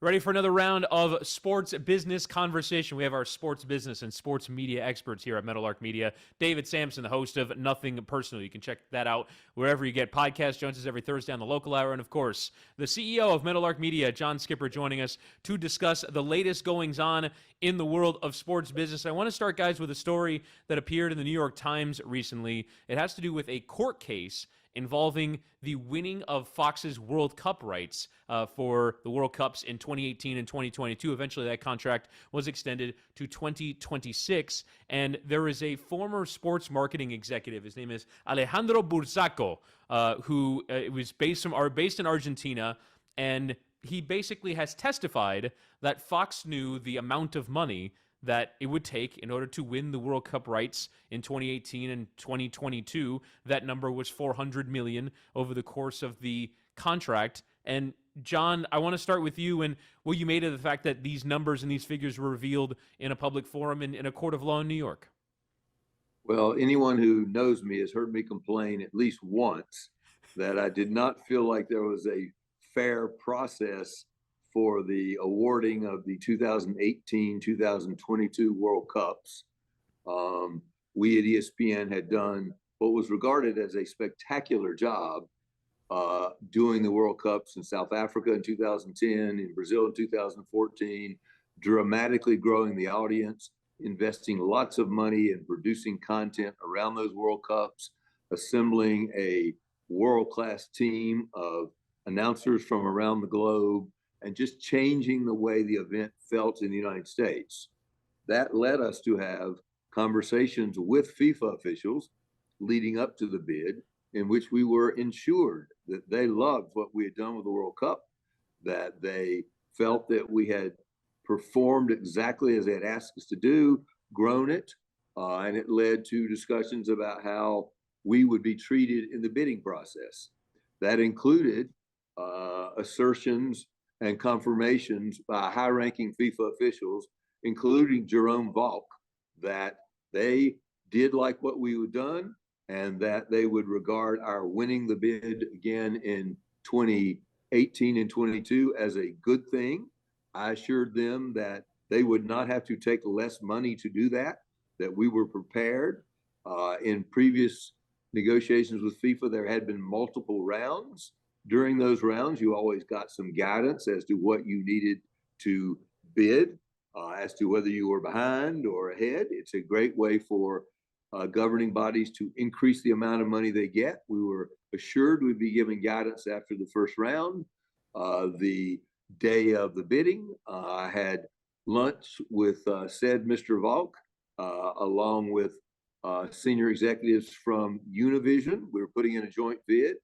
Ready for another round of sports business conversation. We have our sports business and sports media experts here at Meadowlark Media. David Samson, the host of Nothing Personal. You can check that out wherever you get podcasts. Joins us every Thursday on the local hour. And, of course, the CEO of Meadowlark Media, John Skipper, joining us to discuss the latest goings-on in the world of sports business. I want to start, guys, with a story that appeared in the New York Times recently. It has to do with a court case involving the winning of Fox's World Cup rights for the World Cups in 2018 and 2022. Eventually, that contract was extended to 2026. And there is a former sports marketing executive. His name is Alejandro Bursaco, who was based in Argentina. And he basically has testified that Fox knew the amount of money that it would take in order to win the World Cup rights in 2018 and 2022. That number was $400 million over the course of the contract. And John, I want to start with you and what you made of the fact that these numbers and these figures were revealed in a public forum in a court of law in New York. Well, anyone who knows me has heard me complain at least once that I did not feel like there was a fair process for the awarding of the 2018-2022 World Cups. We at ESPN had done what was regarded as a spectacular job doing the World Cups in South Africa in 2010, in Brazil in 2014, dramatically growing the audience, investing lots of money in producing content around those World Cups, assembling a world-class team of announcers from around the globe, and just changing the way the event felt in the United States. That led us to have conversations with FIFA officials leading up to the bid, in which we were ensured that they loved what we had done with the World Cup, that they felt that we had performed exactly as they had asked us to do, grown it, and it led to discussions about how we would be treated in the bidding process. That included assertions and confirmations by high-ranking FIFA officials, including Jerome Valk, that they did like what we had done and that they would regard our winning the bid again in 2018 and 22 as a good thing. I assured them that they would not have to take less money to do that we were prepared. In previous negotiations with FIFA, there had been multiple rounds. During those rounds, you always got some guidance as to what you needed to bid, as to whether you were behind or ahead. It's a great way for governing bodies to increase the amount of money they get. We were assured we'd be given guidance after the first round. The day of the bidding, I had lunch with said Mr. Valk, along with senior executives from Univision. We were putting in a joint bid.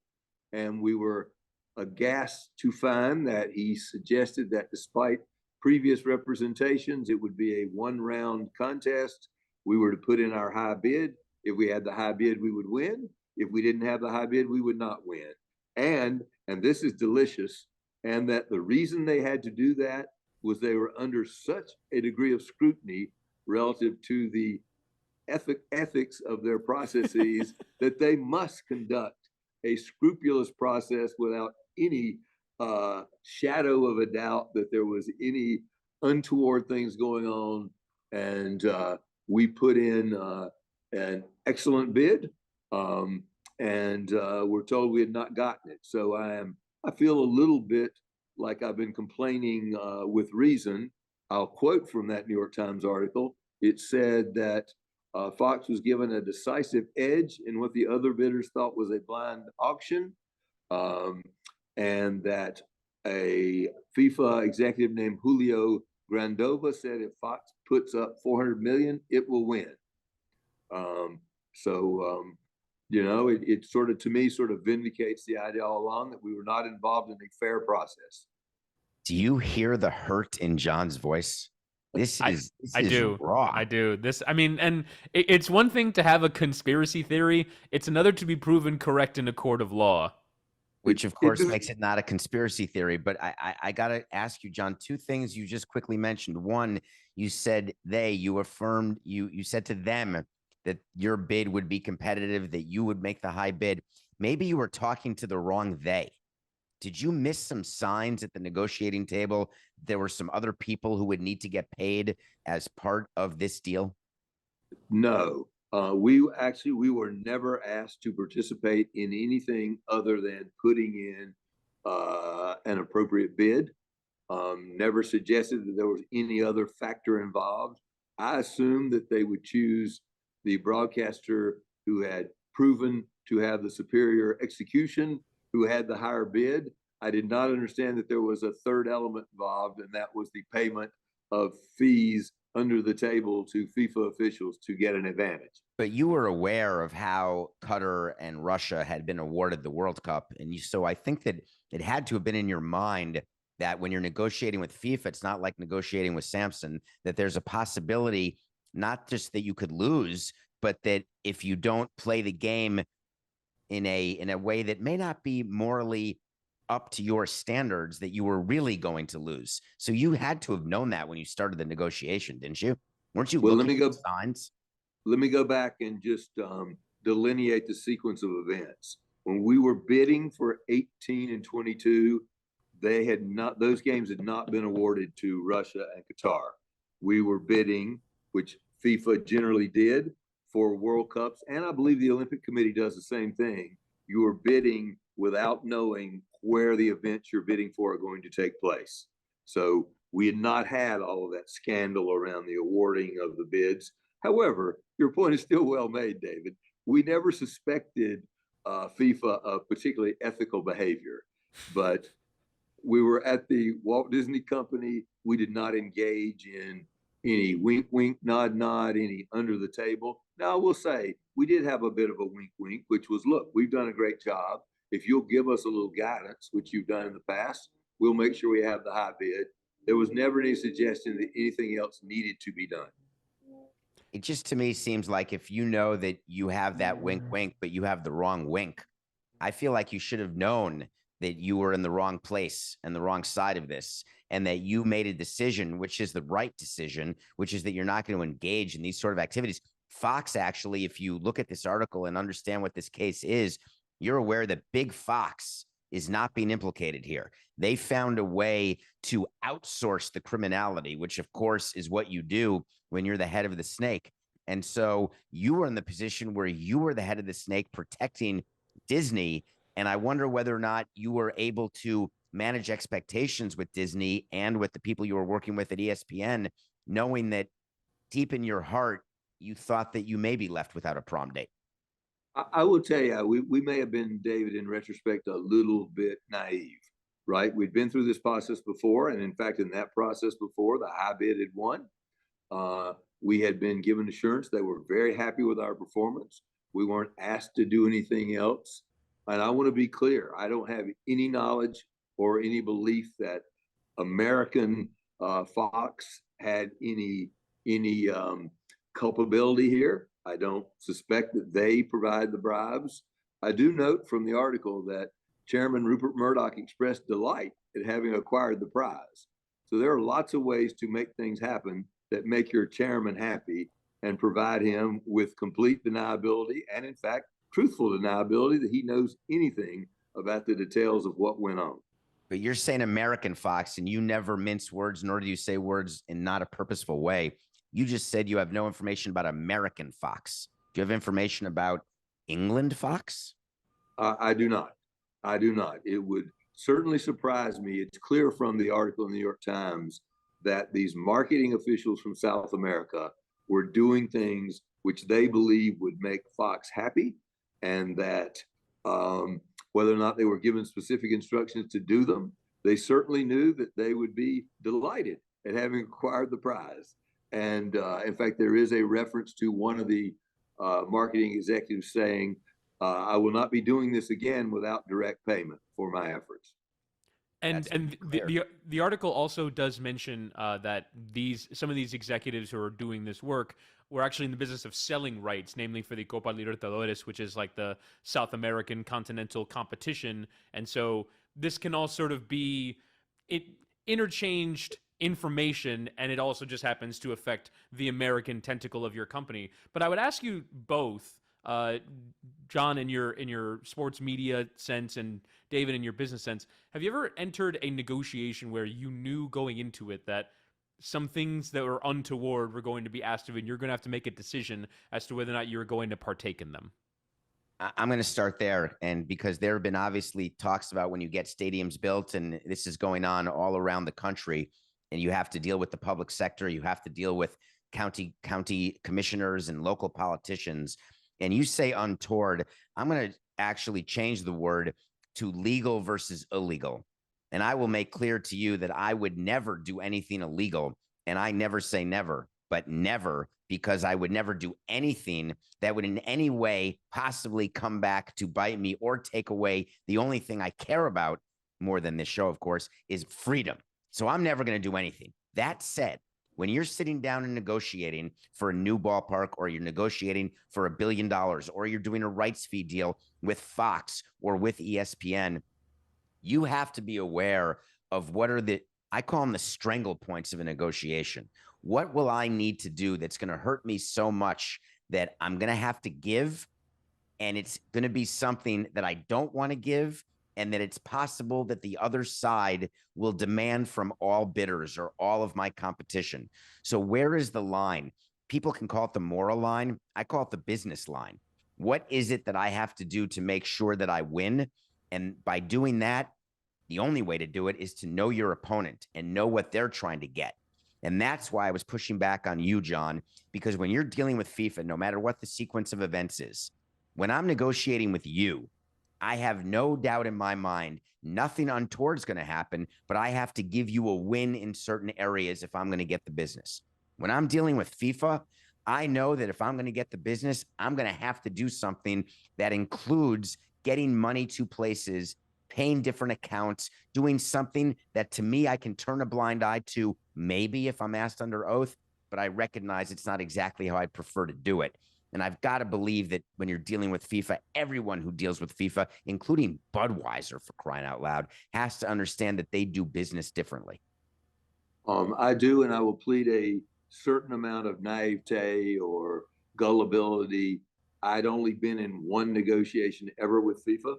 And we were aghast to find that he suggested that despite previous representations, it would be a one-round contest. We were to put in our high bid. If we had the high bid, we would win. If we didn't have the high bid, we would not win. And this is delicious, and that the reason they had to do that was they were under such a degree of scrutiny relative to the ethics of their processes that they must conduct a scrupulous process without any shadow of a doubt that there was any untoward things going on. And we put in an excellent bid, and we're told we had not gotten it. So I feel a little bit like I've been complaining with reason. I'll quote from that New York Times article. It said that Fox was given a decisive edge in what the other bidders thought was a blind auction, and that a FIFA executive named Julio Grandova said if Fox puts up $400 million, it will win. It sort of, to me, sort of vindicates the idea all along that we were not involved in a fair process. Do you hear the hurt in John's voice? I do. Raw. I do. And it's one thing to have a conspiracy theory. It's another to be proven correct in a court of law. Which, of course, makes it not a conspiracy theory. But I got to ask you, John, two things you just quickly mentioned. One, you said you affirmed, you said to them that your bid would be competitive, that you would make the high bid. Maybe you were talking to the wrong they. Did you miss some signs at the negotiating table? There were some other people who would need to get paid as part of this deal? No, we were never asked to participate in anything other than putting in an appropriate bid. Never suggested that there was any other factor involved. I assumed that they would choose the broadcaster who had proven to have the superior execution, who had the higher bid. I did not understand that there was a third element involved, and that was the payment of fees under the table to FIFA officials to get an advantage. But you were aware of how Qatar and Russia had been awarded the World Cup. And so I think that it had to have been in your mind that when you're negotiating with FIFA, it's not like negotiating with Samson, that there's a possibility, not just that you could lose, but that if you don't play the game in a way that may not be morally up to your standards, that you were really going to lose. So you had to have known that when you started the negotiation, didn't you? Weren't you looking at signs? Let me go back and just delineate the sequence of events. When we were bidding for 18 and 22, those games had not been awarded to Russia and Qatar. We were bidding, which FIFA generally did, for World Cups, and I believe the Olympic Committee does the same thing. You are bidding without knowing where the events you're bidding for are going to take place. So we had not had all of that scandal around the awarding of the bids. However, your point is still well made, David. We never suspected FIFA of particularly ethical behavior, but we were at the Walt Disney Company. We did not engage in any wink, wink, nod, nod, any under the table. Now, I will say we did have a bit of a wink, wink, which was, look, we've done a great job. If you'll give us a little guidance, which you've done in the past, we'll make sure we have the high bid. There was never any suggestion that anything else needed to be done. It just to me seems like if you know that you have that wink, wink, but you have the wrong wink, I feel like you should have known that you were in the wrong place and the wrong side of this, and that you made a decision, which is the right decision, which is that you're not going to engage in these sort of activities. Fox, actually, if you look at this article and understand what this case is, you're aware that Big Fox is not being implicated here. They found a way to outsource the criminality, which of course is what you do when you're the head of the snake. And so you were in the position where you were the head of the snake protecting Disney. And I wonder whether or not you were able to manage expectations with Disney and with the people you were working with at ESPN, knowing that deep in your heart, you thought that you may be left without a prom date. I will tell you, we may have been, David, in retrospect, a little bit naive, right? We'd been through this process before. And in fact, in that process before, the high bid had won. We had been given assurance they were very happy with our performance. We weren't asked to do anything else. And I want to be clear, I don't have any knowledge or any belief that American Fox had any culpability here. I don't suspect that they provide the bribes. I do note from the article that Chairman Rupert Murdoch expressed delight at having acquired the prize. So there are lots of ways to make things happen that make your chairman happy and provide him with complete deniability and, in fact, truthful deniability that he knows anything about the details of what went on. But you're saying American Fox, and you never mince words, nor do you say words in not a purposeful way. You just said you have no information about American Fox. Do you have information about England Fox? I do not. I do not. It would certainly surprise me. It's clear from the article in the New York Times that these marketing officials from South America were doing things which they believe would make Fox happy, and that whether or not they were given specific instructions to do them, they certainly knew that they would be delighted at having acquired the prize. And in fact, there is a reference to one of the marketing executives saying, I will not be doing this again without direct payment for my efforts. And the article also does mention that some of these executives who are doing this work were actually in the business of selling rights, namely for the Copa Libertadores, which is like the South American continental competition. And so this can all sort of be interchanged information, and it also just happens to affect the American tentacle of your company. But I would ask you both, John, in your sports media sense, and David, in your business sense, have you ever entered a negotiation where you knew going into it that some things that were untoward were going to be asked of you, and you're going to have to make a decision as to whether or not you're going to partake in them? I'm going to start there. And because there have been obviously talks about when you get stadiums built, and this is going on all around the country, and you have to deal with the public sector, you have to deal with county commissioners and local politicians. And you say untoward, I'm going to actually change the word to legal versus illegal. And I will make clear to you that I would never do anything illegal. And I never say never, but never, because I would never do anything that would in any way possibly come back to bite me or take away the only thing I care about more than this show, of course, is freedom. So I'm never going to do anything. That said, when you're sitting down and negotiating for a new ballpark, or you're negotiating for $1 billion, or you're doing a rights fee deal with Fox or with ESPN, you have to be aware of what are I call them the strangle points of a negotiation. What will I need to do that's going to hurt me so much that I'm going to have to give, and it's going to be something that I don't want to give, and that it's possible that the other side will demand from all bidders or all of my competition. So where is the line? People can call it the moral line. I call it the business line. What is it that I have to do to make sure that I win? And by doing that, the only way to do it is to know your opponent and know what they're trying to get. And that's why I was pushing back on you, John, because when you're dealing with FIFA, no matter what the sequence of events is, when I'm negotiating with you, I have no doubt in my mind, nothing untoward is going to happen, but I have to give you a win in certain areas if I'm going to get the business. When I'm dealing with FIFA, I know that if I'm going to get the business, I'm going to have to do something that includes getting money to places, paying different accounts, doing something that to me, I can turn a blind eye to, maybe if I'm asked under oath, but I recognize it's not exactly how I'd prefer to do it. And I've got to believe that when you're dealing with FIFA, everyone who deals with FIFA, including Budweiser, for crying out loud, has to understand that they do business differently. I do, and I will plead a certain amount of naivete or gullibility. I'd only been in one negotiation ever with FIFA.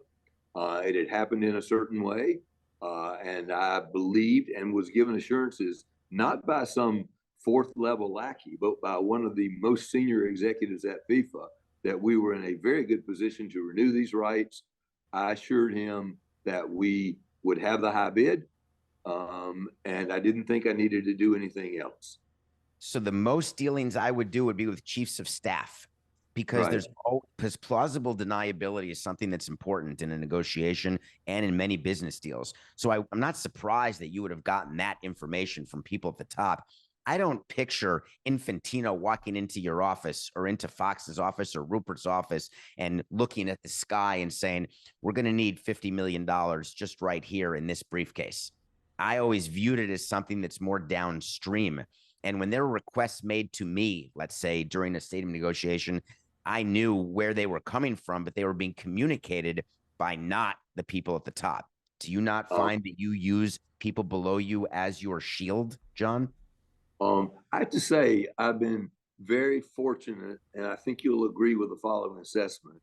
It had happened in a certain way, and I believed and was given assurances, not by some fourth level lackey, but by one of the most senior executives at FIFA, that we were in a very good position to renew these rights. I assured him that we would have the high bid, and I didn't think I needed to do anything else. So the most dealings I would do would be with chiefs of staff, because because plausible deniability is something that's important in a negotiation and in many business deals. So I'm not surprised that you would have gotten that information from people at the top. I don't picture Infantino walking into your office or into Fox's office or Rupert's office and looking at the sky and saying, we're going to need $50 million just right here in this briefcase. I always viewed it as something that's more downstream. And when there were requests made to me, let's say during a stadium negotiation, I knew where they were coming from, but they were being communicated by not the people at the top. Do you not find that you use people below you as your shield, John? I have to say, I've been very fortunate, and I think you'll agree with the following assessment.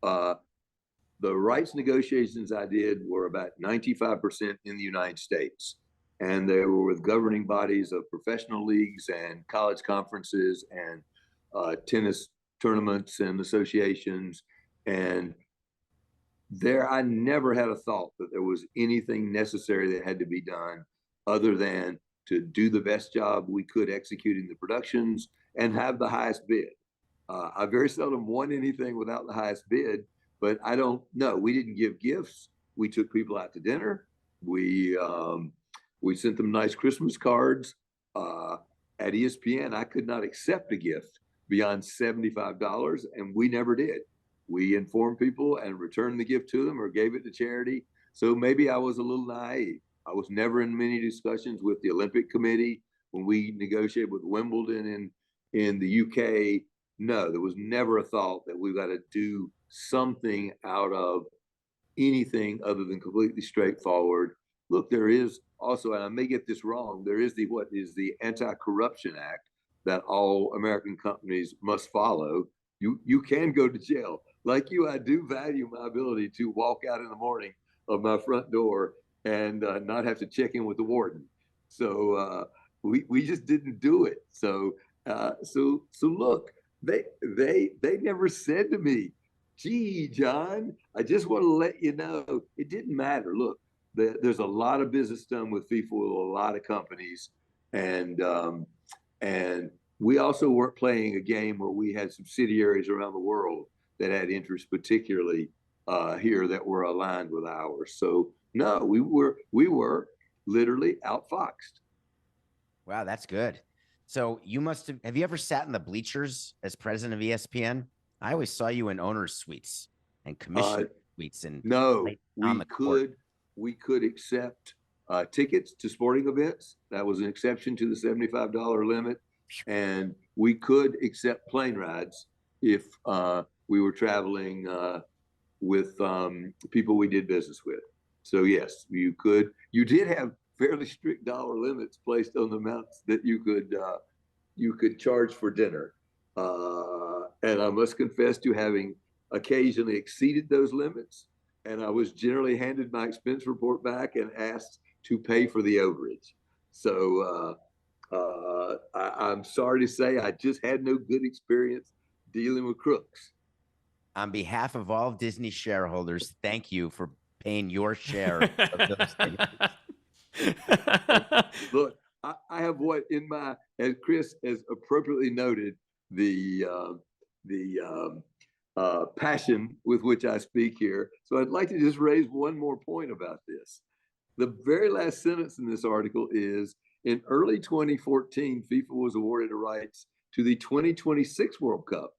The rights negotiations I did were about 95% in the United States, and they were with governing bodies of professional leagues and college conferences and tennis tournaments and associations. And there, I never had a thought that there was anything necessary that had to be done other than to do the best job we could executing the productions and have the highest bid. I very seldom won anything without the highest bid, but I don't know. We didn't give gifts. We took people out to dinner. We sent them nice Christmas cards. At ESPN, I could not accept a gift beyond $75, and we never did. We informed people and returned the gift to them or gave it to charity. So maybe I was a little naive. I was never in many discussions with the Olympic Committee when we negotiated with Wimbledon in the UK. No, there was never a thought that we've got to do something out of anything other than completely straightforward. Look, there is also, and I may get this wrong, there is the Anti-Corruption Act that all American companies must follow. You can go to jail. Like you, I do value my ability to walk out in the morning of my front door and not have to check in with the warden. So we just didn't do it. So look, they never said to me, "Gee, John, I just want to let you know it didn't matter." Look, there's a lot of business done with FIFA with a lot of companies, and we also weren't playing a game where we had subsidiaries around the world that had interests, particularly here, that were aligned with ours. So no, we were literally outfoxed. Wow, that's good. So you have you ever sat in the bleachers as president of ESPN? I always saw you in owners' suites and commissioner suites. And no, we could accept tickets to sporting events. That was an exception to the $75 limit. And we could accept plane rides if we were traveling with people we did business with. So yes, you could. You did have fairly strict dollar limits placed on the amounts that you could charge for dinner. And I must confess to having occasionally exceeded those limits. And I was generally handed my expense report back and asked to pay for the overage. So I'm sorry to say I just had no good experience dealing with crooks. On behalf of all Disney shareholders, thank you for paying your share of those tickets. Look, I have what in my, as Chris has appropriately noted, the passion with which I speak here. So I'd like to just raise one more point about this. The very last sentence in this article is, in early 2014, FIFA was awarded the rights to the 2026 World Cup.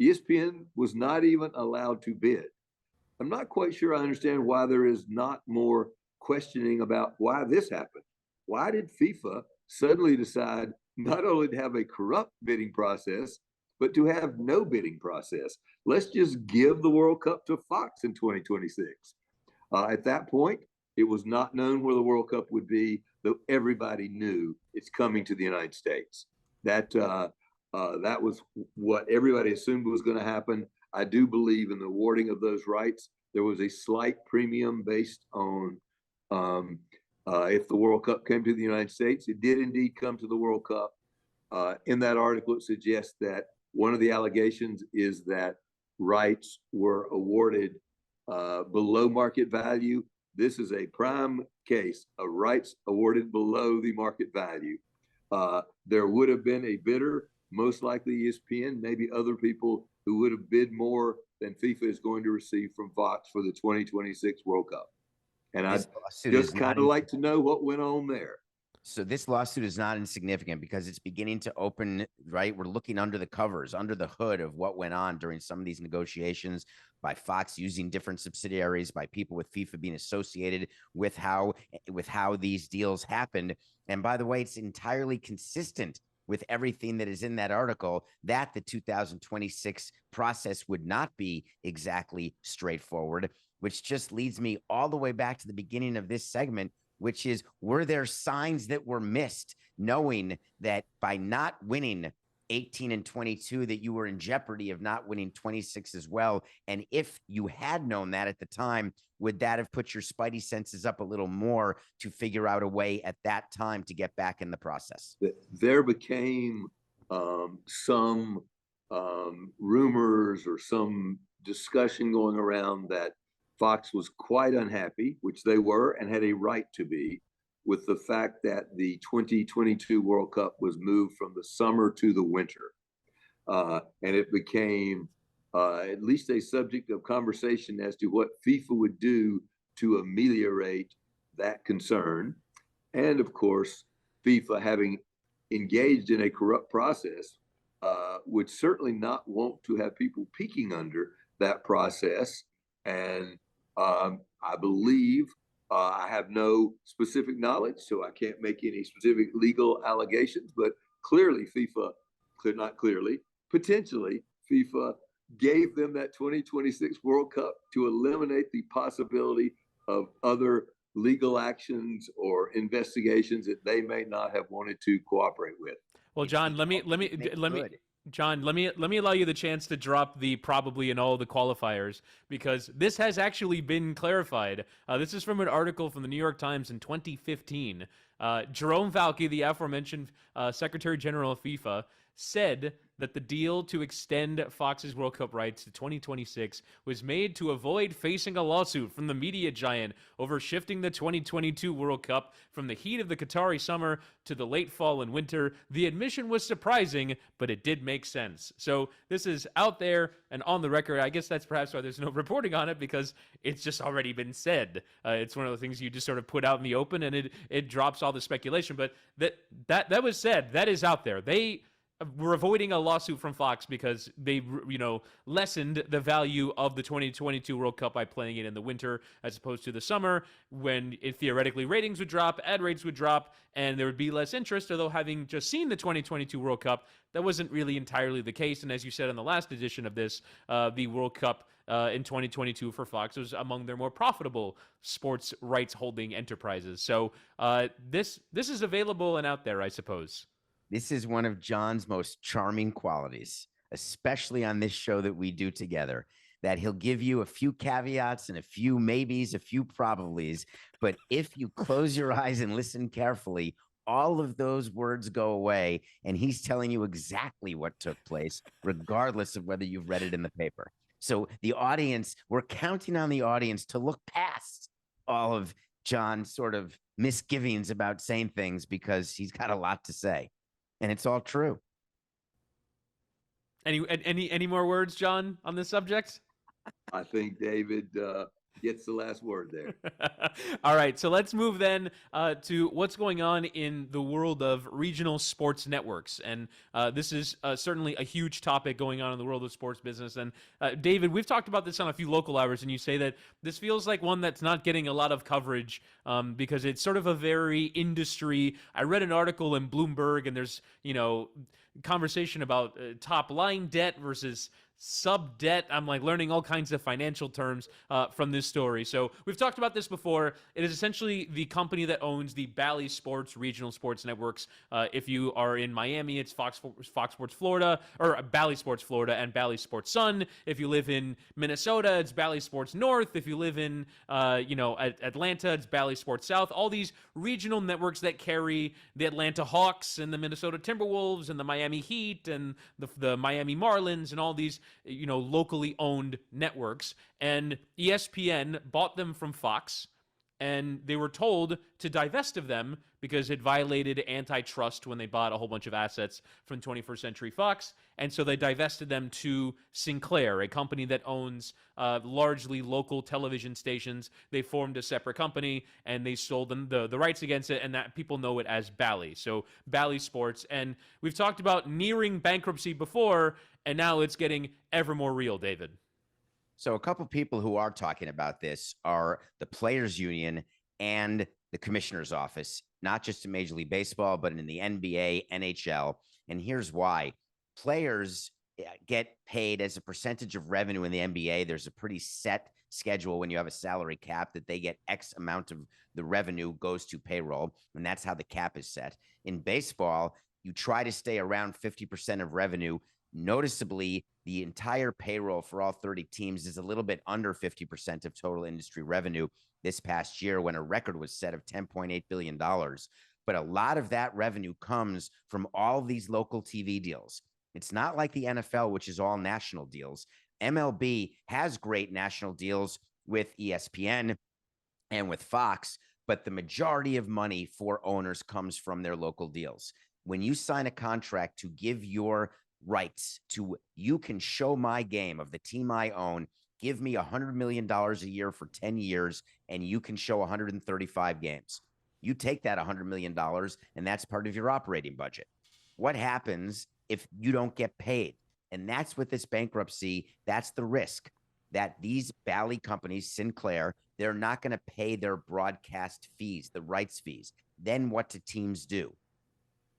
ESPN was not even allowed to bid. I'm not quite sure I understand why there is not more questioning about why this happened. Why did FIFA suddenly decide not only to have a corrupt bidding process, but to have no bidding process? Let's just give the World Cup to Fox in 2026. At that point, it was not known where the World Cup would be, though everybody knew it's coming to the United States. That was what everybody assumed was going to happen. I do believe in the awarding of those rights, there was a slight premium based on if the World Cup came to the United States. It did indeed come to the World Cup. In that article, it suggests that one of the allegations is that rights were awarded below market value. This is a prime case of rights awarded below the market value. There would have been a bidder, most likely ESPN, maybe other people who would have bid more than FIFA is going to receive from Fox for the 2026 World Cup. And I just kind of like to know what went on there. So this lawsuit is not insignificant because it's beginning to open, right? We're looking under the covers, under the hood of what went on during some of these negotiations by Fox using different subsidiaries, by people with FIFA being associated with how these deals happened. And by the way, it's entirely consistent with everything that is in that article that the 2026 process would not be exactly straightforward, which just leads me all the way back to the beginning of this segment, which is, were there signs that were missed, knowing that by not winning 18 and 22, that you were in jeopardy of not winning 26 as well? And if you had known that at the time, would that have put your spidey senses up a little more to figure out a way at that time to get back in the process? There became some rumors or some discussion going around that Fox was quite unhappy, which they were and had a right to be, with the fact that the 2022 World Cup was moved from the summer to the winter. And it became at least a subject of conversation as to what FIFA would do to ameliorate that concern. And of course, FIFA, having engaged in a corrupt process, would certainly not want to have people peeking under that process. And I believe, I have no specific knowledge, so I can't make any specific legal allegations, but clearly FIFA, potentially FIFA gave them that 2026 World Cup to eliminate the possibility of other legal actions or investigations that they may not have wanted to cooperate with. Well, John, let me John, let me allow you the chance to drop the probably and all the qualifiers, because this has actually been clarified. This is from an article from the New York Times in 2015. Jerome Valcke, the aforementioned Secretary General of FIFA, said that the deal to extend Fox's World Cup rights to 2026 was made to avoid facing a lawsuit from the media giant over shifting the 2022 World Cup from the heat of the Qatari summer to the late fall and winter. The admission was surprising, but it did make sense. So this is out there and on the record. I guess that's perhaps why there's no reporting on it, because it's just already been said. It's one of the things you just sort of put out in the open, and it drops all the speculation. But that was said. That is out there. They were avoiding a lawsuit from Fox because they, lessened the value of the 2022 World Cup by playing it in the winter as opposed to the summer, when theoretically ratings would drop, ad rates would drop, and there would be less interest. Although, having just seen the 2022 World Cup, that wasn't really entirely the case. And as you said in the last edition of this, the World Cup in 2022 for Fox was among their more profitable sports rights holding enterprises. So this is available and out there, I suppose. This is one of John's most charming qualities, especially on this show that we do together, that he'll give you a few caveats and a few maybes, a few probablys. But if you close your eyes and listen carefully, all of those words go away, and he's telling you exactly what took place, regardless of whether you've read it in the paper. So the audience, we're counting on the audience to look past all of John's sort of misgivings about saying things, because he's got a lot to say. And it's all true. Any more words, John, on this subject? I think David gets the last word there. All right, so let's move then to what's going on in the world of regional sports networks. And this is certainly a huge topic going on in the world of sports business. And David, we've talked about this on a few local hours, and you say that this feels like one that's not getting a lot of coverage because it's sort of a very industry. I read an article in Bloomberg, and there's, conversation about top line debt versus sub debt. I'm like learning all kinds of financial terms from this story. So we've talked about this before. It is essentially the company that owns the Bally Sports regional sports networks. If you are in Miami, it's Fox Sports Florida, or Bally Sports Florida and Bally Sports Sun. If you live in Minnesota, it's Bally Sports North. If you live in Atlanta, it's Bally Sports South. All these regional networks that carry the Atlanta Hawks and the Minnesota Timberwolves and the Miami Heat and the Miami Marlins and all these locally owned networks. And ESPN bought them from Fox, and they were told to divest of them because it violated antitrust when they bought a whole bunch of assets from 21st Century Fox. And so they divested them to Sinclair, a company that owns largely local television stations. They formed a separate company, and they sold them the rights against it, and that people know it as Bally. So Bally Sports. And we've talked about nearing bankruptcy before, and now it's getting ever more real, David. So a couple people who are talking about this are the Players Union and the Commissioner's Office, not just in Major League Baseball, but in the NBA, NHL. And here's why. Players get paid as a percentage of revenue in the NBA. There's a pretty set schedule when you have a salary cap that they get X amount of the revenue goes to payroll, and that's how the cap is set. In baseball, you try to stay around 50% of revenue. Noticeably, the entire payroll for all 30 teams is a little bit under 50% of total industry revenue this past year, when a record was set of $10.8 billion. But a lot of that revenue comes from all these local TV deals. It's not like the NFL, which is all national deals. MLB has great national deals with ESPN and with Fox, but the majority of money for owners comes from their local deals. When you sign a contract to give your rights to, you can show my game of the team I own, give me $100 million a year for 10 years, and you can show 135 games. You take that $100 million, and that's part of your operating budget. What happens if you don't get paid? And that's with this bankruptcy, that's the risk, that these Bally companies, Sinclair, they're not going to pay their broadcast fees, the rights fees. Then what do teams do?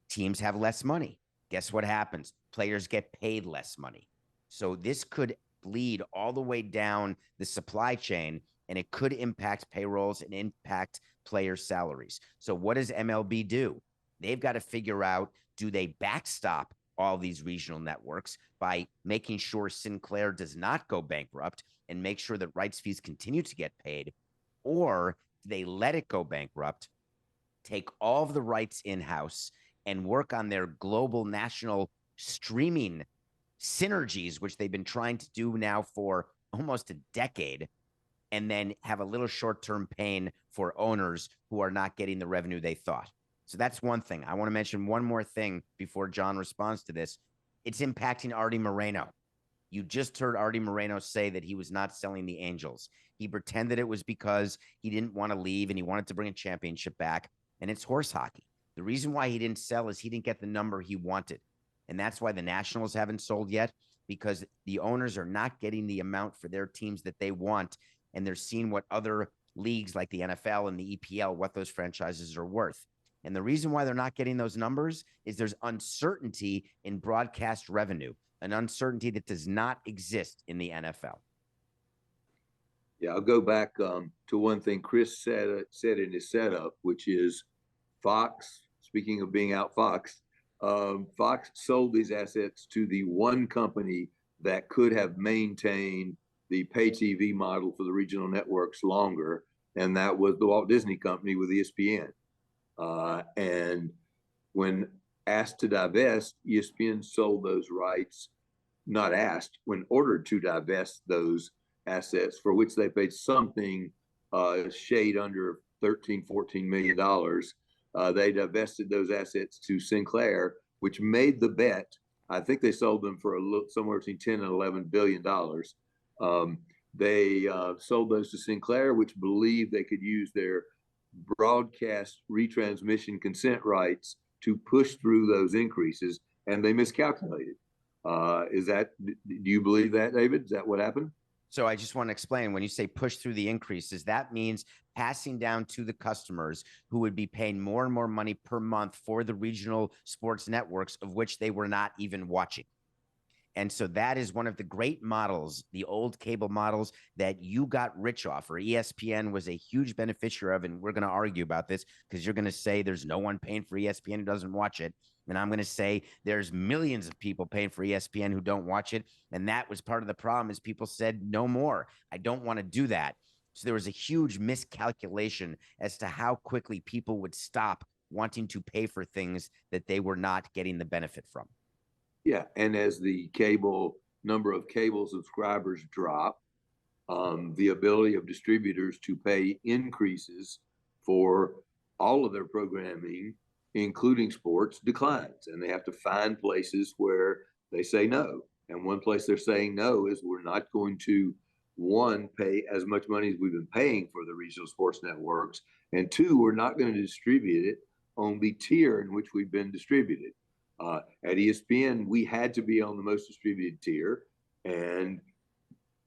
Teams have less money. Guess what happens? Players get paid less money. So this could bleed all the way down the supply chain, and it could impact payrolls and impact players' salaries. So what does MLB do? They've got to figure out, do they backstop all these regional networks by making sure Sinclair does not go bankrupt and make sure that rights fees continue to get paid? Or do they let it go bankrupt, take all of the rights in-house, and work on their global national streaming synergies, which they've been trying to do now for almost a decade, and then have a little short-term pain for owners who are not getting the revenue they thought? So that's one thing. I want to mention one more thing before John responds to this. It's impacting Artie Moreno. You just heard Artie Moreno say that he was not selling the Angels. He pretended it was because he didn't want to leave and he wanted to bring a championship back, and it's horse hockey. The reason why he didn't sell is he didn't get the number he wanted. And that's why the Nationals haven't sold yet, because the owners are not getting the amount for their teams that they want, and they're seeing what other leagues like the NFL and the EPL, what those franchises are worth. And the reason why they're not getting those numbers is there's uncertainty in broadcast revenue, an uncertainty that does not exist in the NFL. Yeah, I'll go back to one thing Chris said in his setup, which is Fox. Speaking of being out Fox, Fox sold these assets to the one company that could have maintained the pay TV model for the regional networks longer, and that was the Walt Disney Company with ESPN. And when asked to divest, ESPN sold those rights, not asked, when ordered to divest those assets, for which they paid something shade under $13-14 million. They divested those assets to Sinclair, which made the bet. I think they sold them for somewhere between 10 and $11 billion. They sold those to Sinclair, which believed they could use their broadcast retransmission consent rights to push through those increases, and they miscalculated. Do you believe that, David? Is that what happened? So I just want to explain, when you say push through the increases, that means passing down to the customers who would be paying more and more money per month for the regional sports networks, of which they were not even watching. And so that is one of the great models, the old cable models that you got rich off, or ESPN was a huge beneficiary of. And we're going to argue about this because you're going to say there's no one paying for ESPN who doesn't watch it. And I'm going to say there's millions of people paying for ESPN who don't watch it. And that was part of the problem, is people said, no more. I don't want to do that. So there was a huge miscalculation as to how quickly people would stop wanting to pay for things that they were not getting the benefit from. Yeah, and as the number of cable subscribers drop, the ability of distributors to pay increases for all of their programming, including sports, declines, and they have to find places where they say no. And one place they're saying no is, we're not going to, one, pay as much money as we've been paying for the regional sports networks, and two, we're not going to distribute it on the tier in which we've been distributed. At ESPN, we had to be on the most distributed tier, and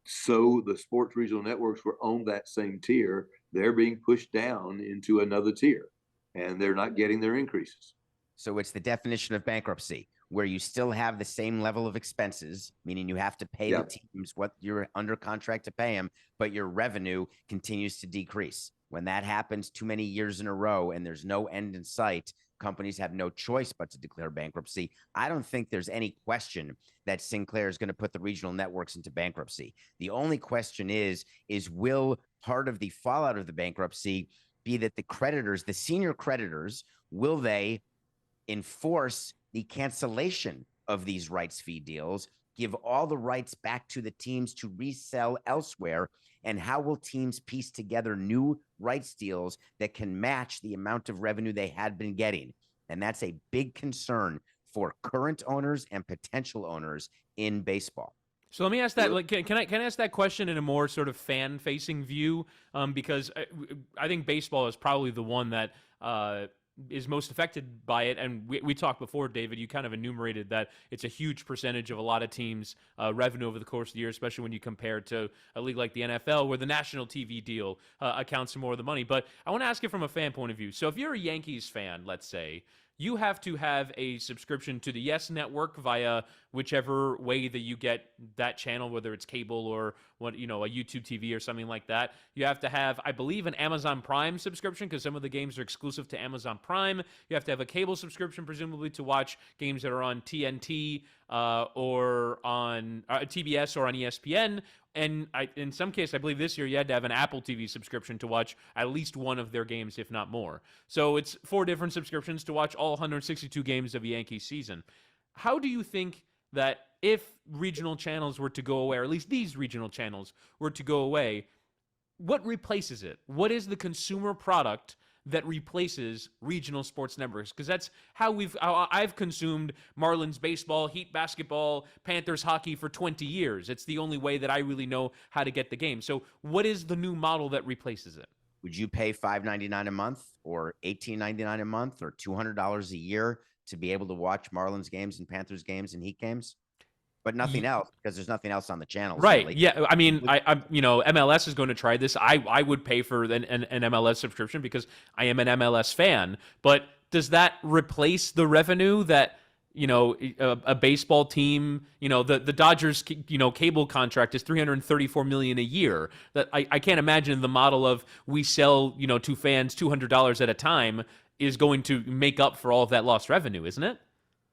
so the sports regional networks were on that same tier. They're being pushed down into another tier, and they're not getting their increases. So it's the definition of bankruptcy, where you still have the same level of expenses, meaning you have to pay the teams what you're under contract to pay them, but your revenue continues to decrease. When that happens too many years in a row and there's no end in sight, companies have no choice but to declare bankruptcy. I don't think there's any question that Sinclair is going to put the regional networks into bankruptcy. The only question is will part of the fallout of the bankruptcy be that the creditors, the senior creditors, will they enforce the cancellation of these rights fee deals, give all the rights back to the teams to resell elsewhere? And how will teams piece together new rights deals that can match the amount of revenue they had been getting? And that's a big concern for current owners and potential owners in baseball. So let me ask that. Like, can I ask that question in a more sort of fan-facing view? Because I think baseball is probably the one that is most affected by it. And we talked before, David, you kind of enumerated that it's a huge percentage of a lot of teams' revenue over the course of the year, especially when you compare it to a league like the NFL, where the national TV deal accounts for more of the money. But I want to ask you from a fan point of view. So if you're a Yankees fan, let's say, you have to have a subscription to the Yes Network via whichever way that you get that channel, whether it's cable or a YouTube TV or something like that. You have to have, I believe, an Amazon Prime subscription because some of the games are exclusive to Amazon Prime. You have to have a cable subscription, presumably, to watch games that are on TNT or on TBS or on ESPN. And in some case, I believe this year you had to have an Apple TV subscription to watch at least one of their games, if not more. So it's 4 different subscriptions to watch all 162 games of a Yankees season. How do you think that if regional channels were to go away, or at least these regional channels were to go away, what replaces it? What is the consumer product that replaces regional sports networks? Because that's how I've consumed Marlins baseball, Heat basketball, Panthers hockey for 20 years. It's the only way that I really know how to get the game. So what is the new model that replaces it? Would you pay $5.99 a month or $18.99 a month or $200 a year to be able to watch Marlins games and Panthers games and Heat games? But nothing else, because there's nothing else on the channels. Right. Really. Yeah. I mean, MLS is going to try this. I would pay for an MLS subscription because I am an MLS fan. But does that replace the revenue that, a baseball team, the Dodgers, cable contract is $334 million a year? That I can't imagine the model of we sell, to fans $200 at a time is going to make up for all of that lost revenue, isn't it?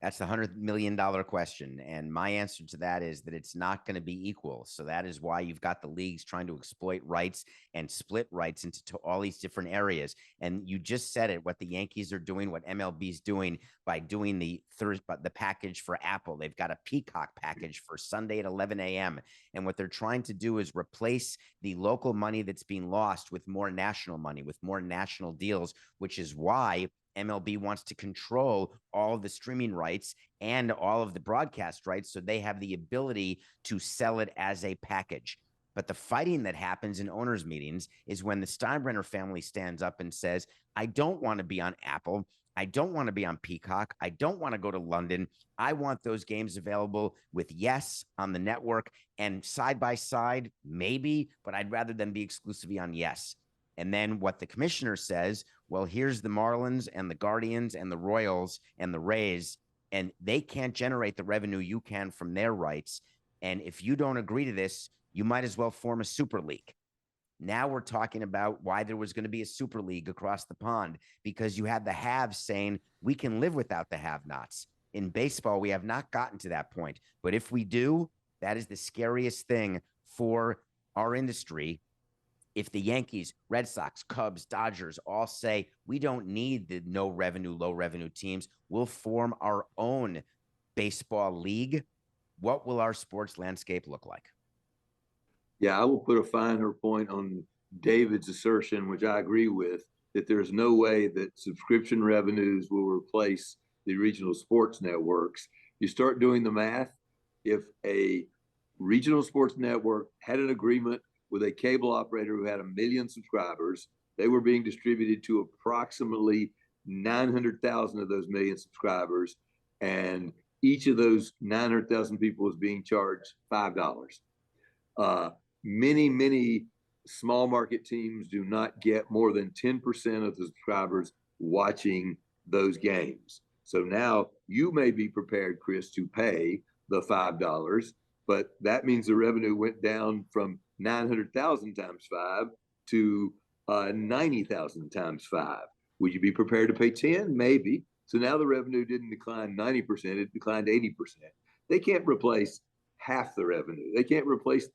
That's the $100 million question. And my answer to that is that it's not going to be equal. So that is why you've got the leagues trying to exploit rights and split rights into all these different areas. And you just said it, what the Yankees are doing, what MLB is doing by doing the package for Apple. They've got a Peacock package for Sunday at 11 a.m. And what they're trying to do is replace the local money that's being lost with more national money, with more national deals, which is why MLB wants to control all of the streaming rights and all of the broadcast rights so they have the ability to sell it as a package. But the fighting that happens in owners' meetings is when the Steinbrenner family stands up and says, I don't want to be on Apple. I don't want to be on Peacock. I don't want to go to London. I want those games available with Yes on the network and side by side, maybe, but I'd rather them be exclusively on Yes. And then what the commissioner says, well, here's the Marlins and the Guardians and the Royals and the Rays, and they can't generate the revenue you can from their rights. And if you don't agree to this, you might as well form a super league. Now we're talking about why there was going to be a super league across the pond, because you had the haves saying we can live without the have-nots. In baseball, we have not gotten to that point. But if we do, that is the scariest thing for our industry. If the Yankees, Red Sox, Cubs, Dodgers all say we don't need the no revenue, low revenue teams, we'll form our own baseball league, what will our sports landscape look like? Yeah, I will put a finer point on David's assertion, which I agree with, that there's no way that subscription revenues will replace the regional sports networks. You start doing the math. If a regional sports network had an agreement with a cable operator who had 1 million subscribers, they were being distributed to approximately 900,000 of those million subscribers. And each of those 900,000 people was being charged $5. Many small market teams do not get more than 10% of the subscribers watching those games. So now you may be prepared, Chris, to pay the $5, but that means the revenue went down from 900,000 times 5 to 90,000 times 5. Would you be prepared to pay 10? Maybe. So now the revenue didn't decline 90%, it declined 80%. They can't replace half the revenue. They can't replace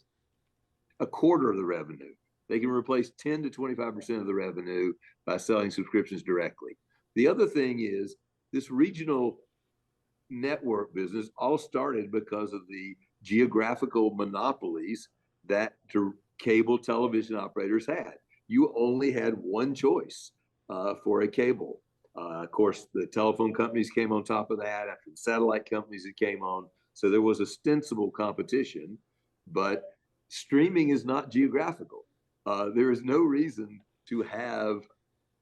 a quarter of the revenue. They can replace 10 to 25% of the revenue by selling subscriptions directly. The other thing is this regional network business all started because of the geographical monopolies that cable television operators had. You only had one choice for a cable. Of course, the telephone companies came on top of that after the satellite companies that came on. So there was ostensible competition, but streaming is not geographical. There is no reason to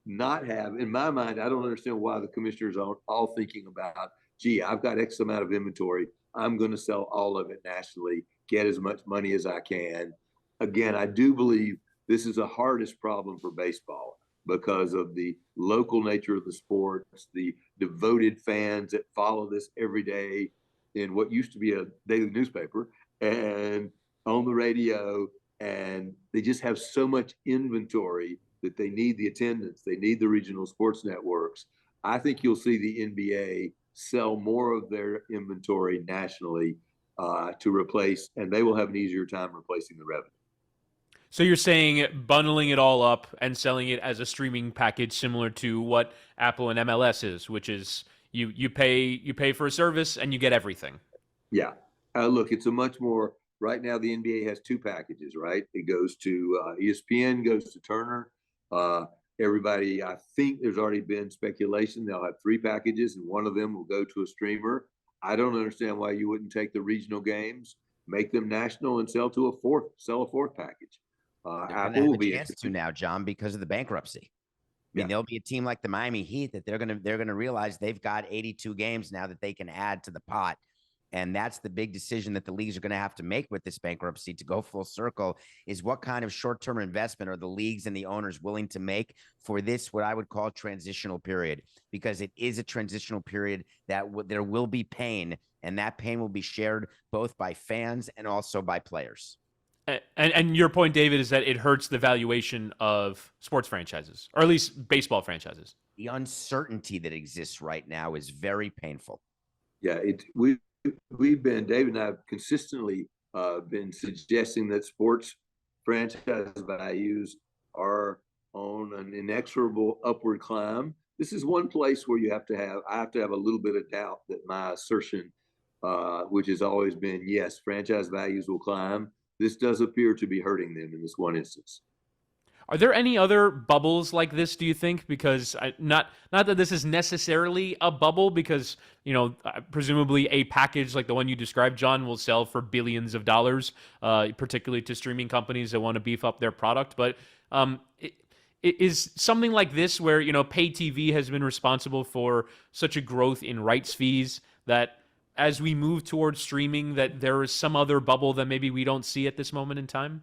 not have, in my mind, I don't understand why the commissioners are all thinking about, gee, I've got X amount of inventory. I'm going to sell all of it nationally, get as much money as I can. Again, I do believe this is the hardest problem for baseball because of the local nature of the sports, the devoted fans that follow this every day in what used to be a daily newspaper and on the radio. And they just have so much inventory that they need the attendance. They need the regional sports networks. I think you'll see the NBA sell more of their inventory nationally to replace, and they will have an easier time replacing the revenue. So you're saying bundling it all up and selling it as a streaming package, similar to what Apple and MLS is, which is you pay for a service and you get everything. Yeah. Look, it's a much more right now. The NBA has two packages, right? It goes to ESPN, goes to Turner. Everybody, I think there's already been speculation they'll have three packages, and one of them will go to a streamer. I don't understand why you wouldn't take the regional games, make them national, and sell a fourth package. Apple will be a chance to now, John, because of the bankruptcy. I mean, there'll be a team like the Miami Heat that they're gonna realize they've got 82 games now that they can add to the pot. And that's the big decision that the leagues are going to have to make with this bankruptcy to go full circle, is what kind of short-term investment are the leagues and the owners willing to make for this, what I would call transitional period, because it is a transitional period that there will be pain, and that pain will be shared both by fans and also by players. And your point, David, is that it hurts the valuation of sports franchises, or at least baseball franchises. The uncertainty that exists right now is very painful. Yeah, we've been, David and I have consistently been suggesting that sports franchise values are on an inexorable upward climb. This is one place where I have to have a little bit of doubt that my assertion, which has always been, yes, franchise values will climb. This does appear to be hurting them in this one instance. Are there any other bubbles like this, do you think? Because not that this is necessarily a bubble, because, presumably a package like the one you described, John, will sell for billions of dollars, particularly to streaming companies that want to beef up their product. But is something like this where, pay TV has been responsible for such a growth in rights fees that as we move towards streaming, that there is some other bubble that maybe we don't see at this moment in time?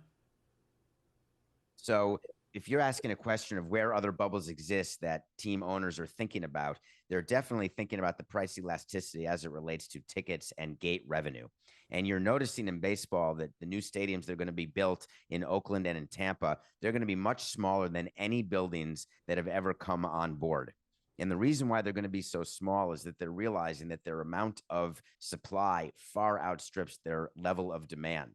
So if you're asking a question of where other bubbles exist that team owners are thinking about, they're definitely thinking about the price elasticity as it relates to tickets and gate revenue. And you're noticing in baseball that the new stadiums that are going to be built in Oakland and in Tampa, they're going to be much smaller than any buildings that have ever come on board. And the reason why they're going to be so small is that they're realizing that their amount of supply far outstrips their level of demand.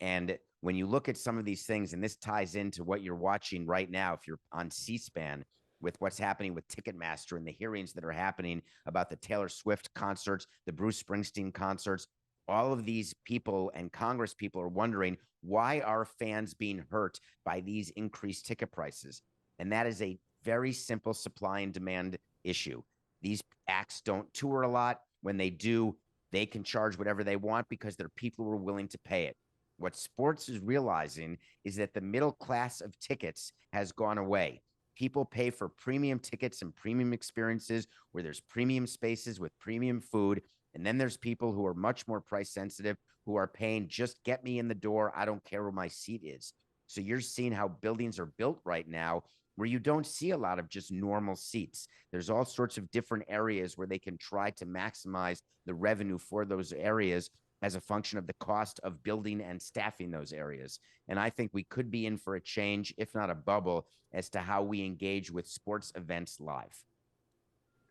And when you look at some of these things, and this ties into what you're watching right now, if you're on C-SPAN, with what's happening with Ticketmaster and the hearings that are happening about the Taylor Swift concerts, the Bruce Springsteen concerts, all of these people and Congress people are wondering, why are fans being hurt by these increased ticket prices? And that is a very simple supply and demand issue. These acts don't tour a lot. When they do, they can charge whatever they want because there are people who are willing to pay it. What sports is realizing is that the middle class of tickets has gone away. People pay for premium tickets and premium experiences where there's premium spaces with premium food. And then there's people who are much more price sensitive, who are paying, just get me in the door. I don't care where my seat is. So you're seeing how buildings are built right now where you don't see a lot of just normal seats. There's all sorts of different areas where they can try to maximize the revenue for those areas as a function of the cost of building and staffing those areas. And I think we could be in for a change, if not a bubble, as to how we engage with sports events live.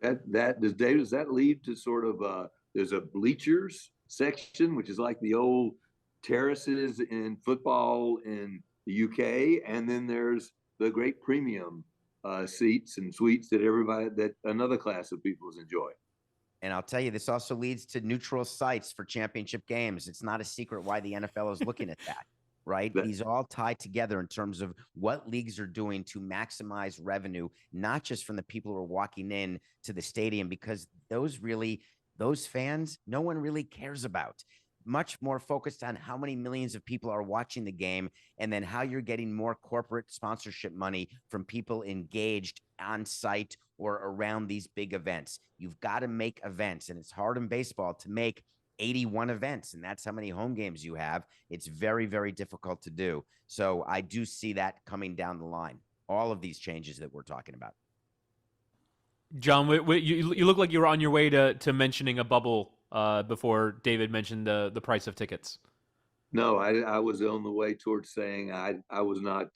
Does that lead to sort of there's a bleachers section, which is like the old terraces in football in the UK, and then there's the great premium seats and suites that another class of people enjoy. And I'll tell you, this also leads to neutral sites for championship games. It's not a secret why the NFL is looking at that, right? These all tie together in terms of what leagues are doing to maximize revenue, not just from the people who are walking in to the stadium, because those fans, no one really cares about. Much more focused on how many millions of people are watching the game, and then how you're getting more corporate sponsorship money from people engaged on site or around these big events. You've got to make events, and it's hard in baseball to make 81 events, and that's how many home games you have. It's very, very difficult to do. So I do see that coming down the line, all of these changes that we're talking about. John, you look like you were on your way to mentioning a bubble before David mentioned the price of tickets. No, I was on the way towards saying I was not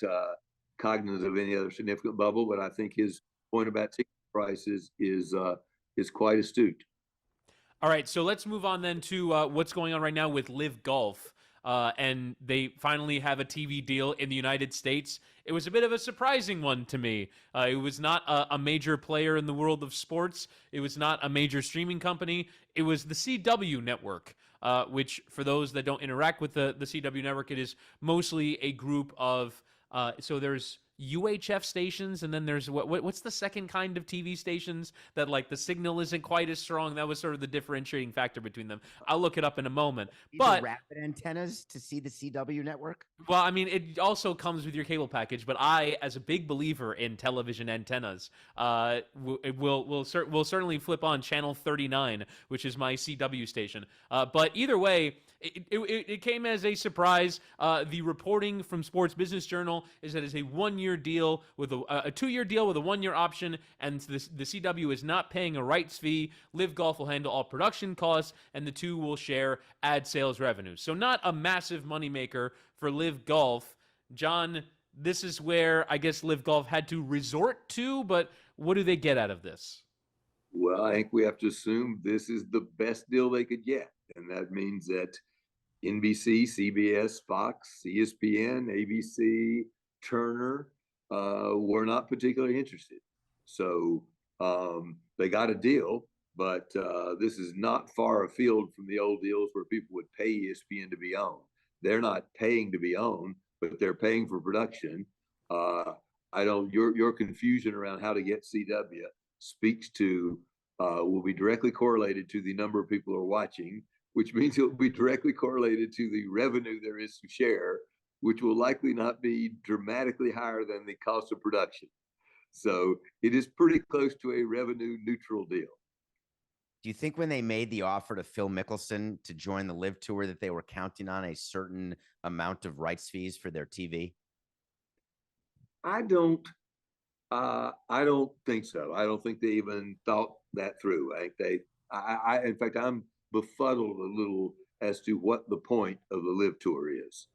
cognizant of any other significant bubble, but I think his point about ticket prices is quite astute. All right, so let's move on then to what's going on right now with LIV Golf. And they finally have a TV deal in the United States. It was a bit of a surprising one to me. It was not a major player in the world of sports. It was not a major streaming company. It was the CW network, which, for those that don't interact with the CW network, it is mostly a group of, so there's UHF stations, and then there's what's the second kind of TV stations that like the signal isn't quite as strong. That was sort of the differentiating factor between them. I'll look it up in a moment. These but are rapid antennas to see the CW network. Well, I mean, it also comes with your cable package. But I, as a big believer in television antennas, will certainly flip on channel 39, which is my CW station. But either way, it came as a surprise. The reporting from Sports Business Journal is that it's a 1-year deal with a 2-year deal with a 1-year option, and the CW is not paying a rights fee. LIV Golf will handle all production costs, and the two will share ad sales revenue. So not a massive moneymaker for LIV Golf. John, this is where I guess LIV Golf had to resort to, but what do they get out of this? Well, I think we have to assume this is the best deal they could get. And that means that NBC, CBS, Fox, ESPN, ABC, Turner were not particularly interested. So they got a deal, but this is not far afield from the old deals where people would pay ESPN to be owned. They're not paying to be owned, but they're paying for production. Your confusion around how to get CW speaks to will be directly correlated to the number of people who are watching, which means it will be directly correlated to the revenue there is to share, which will likely not be dramatically higher than the cost of production. So it is pretty close to a revenue neutral deal. Do you think when they made the offer to Phil Mickelson to join the LIV Tour that they were counting on a certain amount of rights fees for their TV? I don't think so. I don't think they even thought that through. I think in fact, I'm befuddled a little as to what the point of the LIV Tour is.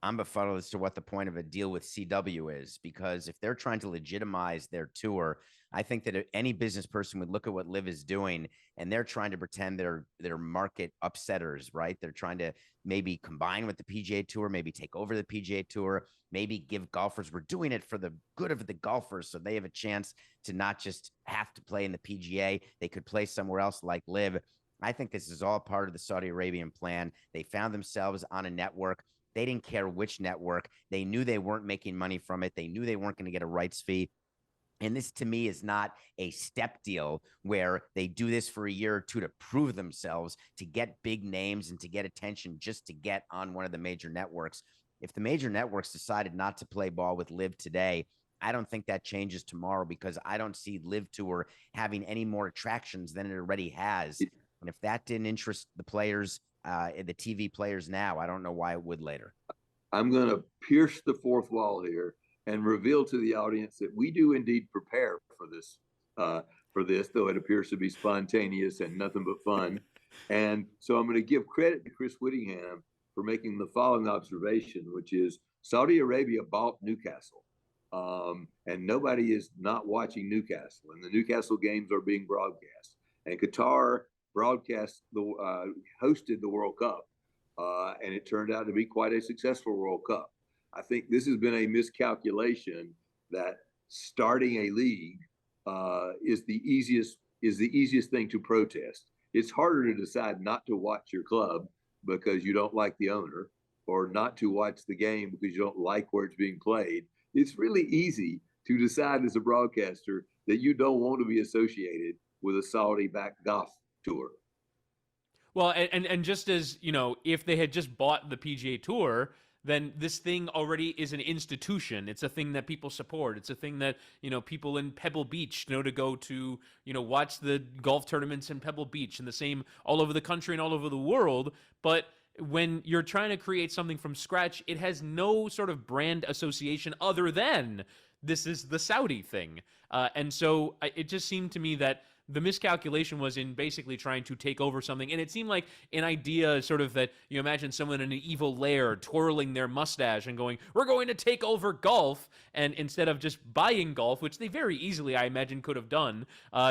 I'm befuddled as to what the point of a deal with CW is, because if they're trying to legitimize their tour, I think that any business person would look at what LIV is doing, and they're trying to pretend they're market upsetters, right? They're trying to maybe combine with the PGA Tour, maybe take over the PGA Tour, maybe give golfers, we're doing it for the good of the golfers, so they have a chance to not just have to play in the PGA. They could play somewhere else like LIV. I think this is all part of the Saudi Arabian plan. They found themselves on a network. They didn't care which network. They knew they weren't making money from it. They knew they weren't going to get a rights fee. And this, to me, is not a step deal where they do this for a year or two to prove themselves, to get big names and to get attention just to get on one of the major networks. If the major networks decided not to play ball with LIV today, I don't think that changes tomorrow, because I don't see LIV Tour having any more attractions than it already has. And if that didn't interest the players, the TV players now, I don't know why it would later. I'm going to pierce the fourth wall here and reveal to the audience that we do indeed prepare for this, though it appears to be spontaneous and nothing but fun. And so I'm going to give credit to Chris Whittingham for making the following observation, which is Saudi Arabia bought Newcastle. And nobody is not watching Newcastle, and the Newcastle games are being broadcast. And Qatar hosted the World Cup, and it turned out to be quite a successful World Cup. I think this has been a miscalculation that starting a league is the easiest thing to protest. It's harder to decide not to watch your club because you don't like the owner, or not to watch the game because you don't like where it's being played. It's really easy to decide as a broadcaster that you don't want to be associated with a Saudi-backed golf tour. Well, and just as, you know, if they had just bought the PGA Tour, then this thing already is an institution. It's a thing that people support. It's a thing that, you know, people in Pebble Beach know to go to, you know, watch the golf tournaments in Pebble Beach, and the same all over the country and all over the world. But when you're trying to create something from scratch, it has no sort of brand association other than this is the Saudi thing. And so it just seemed to me that the miscalculation was in basically trying to take over something. And it seemed like an idea sort of that you imagine someone in an evil lair twirling their mustache and going, we're going to take over golf. And instead of just buying golf, which they very easily, I imagine, could have done,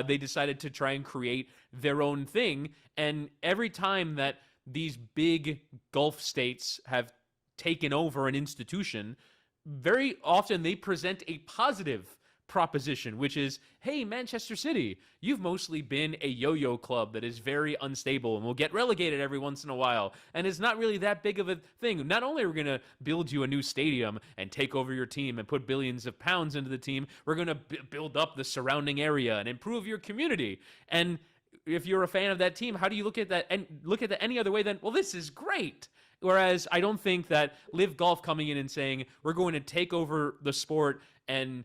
they decided to try and create their own thing. And every time that these big Gulf states have taken over an institution, very often they present a positive proposition, which is, hey, Manchester City, you've mostly been a yo-yo club that is very unstable and will get relegated every once in a while, and it's not really that big of a thing. Not only are we going to build you a new stadium and take over your team and put billions of pounds into the team, we're going to build up the surrounding area and improve your community. And if you're a fan of that team, how do you look at that and look at that any other way than, well, this is great? Whereas I don't think that LIV Golf coming in and saying, we're going to take over the sport and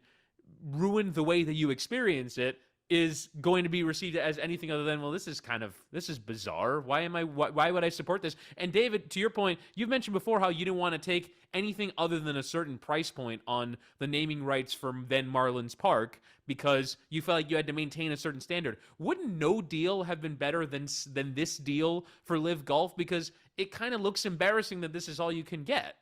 ruin the way that you experience it is going to be received as anything other than, well, this is bizarre. Why would I support this? And David, to your point, you've mentioned before how you didn't want to take anything other than a certain price point on the naming rights from then Marlins Park because you felt like you had to maintain a certain standard. Wouldn't no deal have been better than this deal for LIV Golf? Because it kind of looks embarrassing that this is all you can get.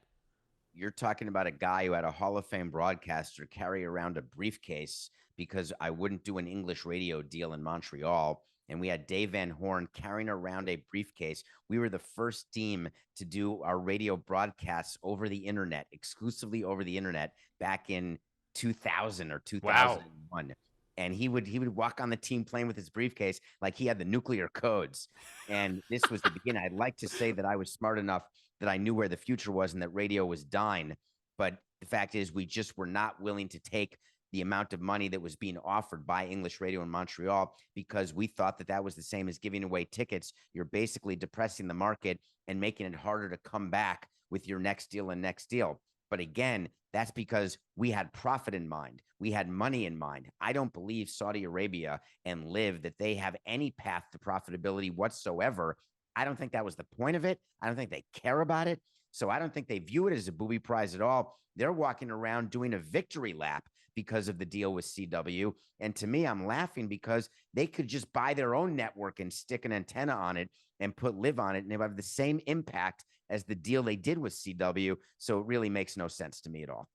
You're talking about a guy who had a Hall of Fame broadcaster carry around a briefcase because I wouldn't do an English radio deal in Montreal. And we had Dave Van Horn carrying around a briefcase. We were the first team to do our radio broadcasts over the internet, exclusively over the internet, back in 2000 or 2001. Wow. And he would walk on the team plane with his briefcase like he had the nuclear codes. And this was the beginning. I'd like to say that I was smart enough that I knew where the future was and that radio was dying. But the fact is, we just were not willing to take the amount of money that was being offered by English radio in Montreal because we thought that that was the same as giving away tickets. You're basically depressing the market and making it harder to come back with your next deal and next deal. But again, that's because we had profit in mind. We had money in mind. I don't believe Saudi Arabia and LIV that they have any path to profitability whatsoever. I don't think that was the point of it. I don't think they care about it. So I don't think they view it as a booby prize at all. They're walking around doing a victory lap because of the deal with CW. And to me, I'm laughing because they could just buy their own network and stick an antenna on it and put LIV on it, and they would have the same impact as the deal they did with CW. So it really makes no sense to me at all.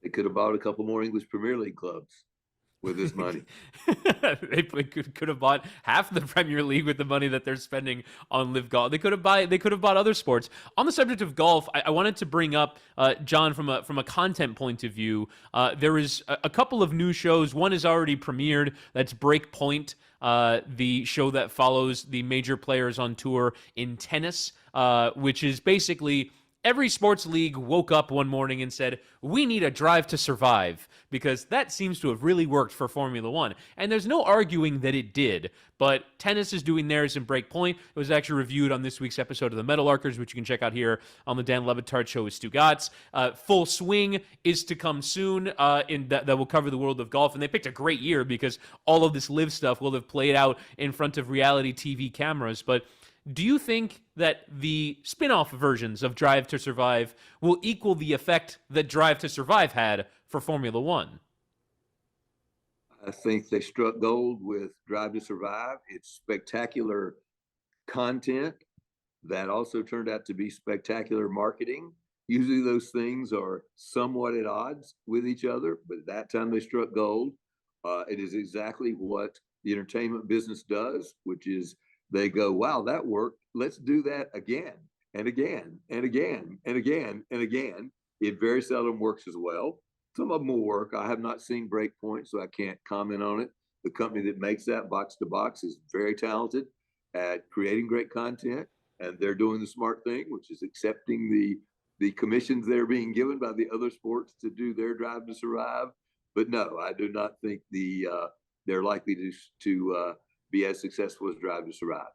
They could have bought a couple more English Premier League clubs with this money. They could have bought half the Premier League with the money that they're spending on LIV Golf. They could have bought other sports. On the subject of golf, I wanted to bring up John from a content point of view. There is a couple of new shows. One is already premiered. That's Breakpoint, the show that follows the major players on tour in tennis, which is basically every sports league woke up one morning and said, we need a drive to survive, because that seems to have really worked for Formula One. And there's no arguing that it did, but tennis is doing theirs in Breakpoint. It was actually reviewed on this week's episode of the Meadowlarkers, which you can check out here on the Dan Le Batard Show with Stugotz. Full Swing is to come soon that will cover the world of golf. And they picked a great year because all of this LIV stuff will have played out in front of reality TV cameras. But do you think that the spin-off versions of Drive to Survive will equal the effect that Drive to Survive had for Formula One? I think they struck gold with Drive to Survive. It's spectacular content that also turned out to be spectacular marketing. Usually those things are somewhat at odds with each other, but that time they struck gold. It is exactly what the entertainment business does, which is they go, wow, that worked. Let's do that again and again and again and again and again. It very seldom works as well. Some of them will work. I have not seen Breakpoint, so I can't comment on it. The company that makes that, Box to Box, is very talented at creating great content, and they're doing the smart thing, which is accepting the commissions they're being given by the other sports to do their Drive to Survive. But no, I do not think they're likely to be as successful as Drive to Survive.